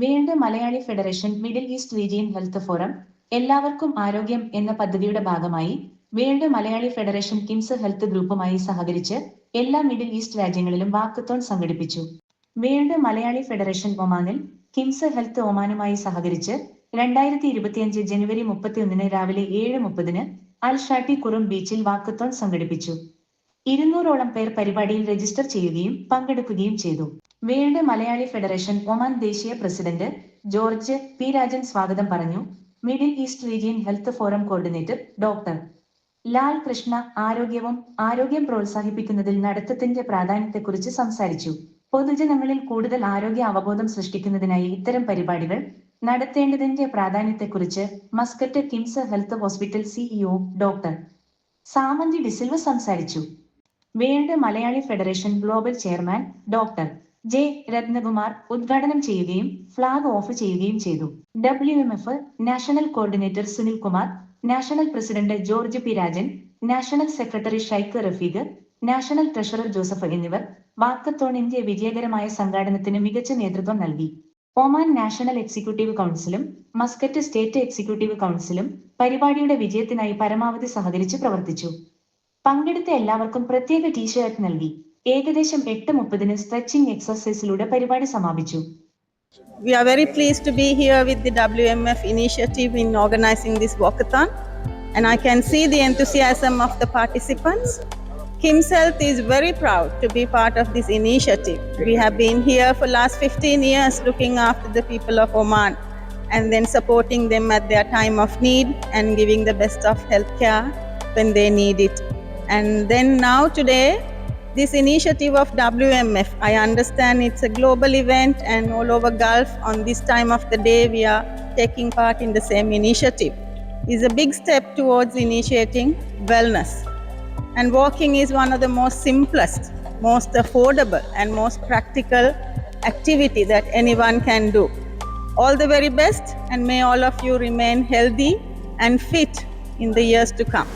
World Malayali federation middle east region health forum എല്ലാവർക്കും ആരോഗ്യം എന്ന പദ്ധതിയുടെ ഭാഗമായി world Malayali federation KIMS health ഗ്രൂപ്പുമായി സഹകരിച്ച് എല്ലാ മിഡിൽ ഈസ്റ്റ് രാജ്യങ്ങളിലും വാക്കത്തോൺ സംഘടിപ്പിച്ചു. വേൾഡ് മലയാളി ഫെഡറേഷൻ ഒമാനിൽ കിംസ് ഹെൽത്ത് ഒമാനുമായി സഹകരിച്ച് 2025 ജനുവരി 31 രാവിലെ 7:30 അൽ ഷാട്ടി കുറും ബീച്ചിൽ വാക്കത്തോൺ സംഘടിപ്പിച്ചു. 200ഓളം പേർ പരിപാടിയിൽ രജിസ്റ്റർ ചെയ്യുകയും പങ്കെടുക്കുകയും ചെയ്തു. വേൾഡ് മലയാളി ഫെഡറേഷൻ ഒമാൻ ദേശീയ പ്രസിഡന്റ് ജോർജ് പി രാജൻ സ്വാഗതം പറഞ്ഞു. Middle east region health forum coordinator doctor Lal Krishna ആരോഗ്യം പ്രോത്സാഹിപ്പിക്കുന്നതിൽ നടത്തത്തിന്റെ പ്രാധാന്യത്തെക്കുറിച്ച് സംസാരിച്ചു. പൊതുജനങ്ങളിൽ കൂടുതൽ ആരോഗ്യ അവബോധം സൃഷ്ടിക്കുന്നതിനായി ഇത്തരം പരിപാടികൾ നടത്തേണ്ടതിന്റെ പ്രാധാന്യത്തെക്കുറിച്ച് Muscat KIMS health hospital CEO doctor Samanthi DeSilva സംസാരിച്ചു. World Malayali federation global chairman doctor J Ratnakumar ഉദ്ഘാടനം ചെയ്യുകയും ഫ്ളാഗ് ഓഫ് ചെയ്യുകയും ചെയ്തു. WMF national coordinator Sunil Kumar, national president George P Rajan, national secretary Shaikh Rafeeq, national treasurer Joseph എന്നിവർ വാക്കത്തോണിന്റെ വിജയകരമായ സംഘാടനത്തിന് മികച്ച നേതൃത്വം നൽകി. ഒമാൻ നാഷണൽ എക്സിക്യൂട്ടീവ് കൗൺസിലും മസ്കറ്റ് സ്റ്റേറ്റ് എക്സിക്യൂട്ടീവ് കൗൺസിലും പരിപാടിയുടെ വിജയത്തിനായി പരമാവധി സഹകരിച്ച് പ്രവർത്തിച്ചു. പങ്കെടുത്ത എല്ലാവർക്കും പ്രത്യേക ടീഷർട്ട് നൽകി. ഏകദേശം 8:30 സ്ട്രെച്ചിങ് എക്സർസൈസിലൂടെ പരിപാടി സമാപിച്ചു. We are very pleased to be here with the WMF initiative in organizing this walkathon, and I can see the enthusiasm of the participants. KIMS Health is very proud to be part of this initiative. We have been here for last 15 years looking after the people of Oman and then supporting them at their time of need and giving the best of healthcare when they need it. And then now today, this initiative of WMF, I understand it's a global event and all over Gulf on this time of the day we are taking part in the same initiative. It's a big step towards initiating wellness. And walking is one of the most simplest, most affordable and most practical activity that anyone can do. All the very best, and may all of you remain healthy and fit in the years to come.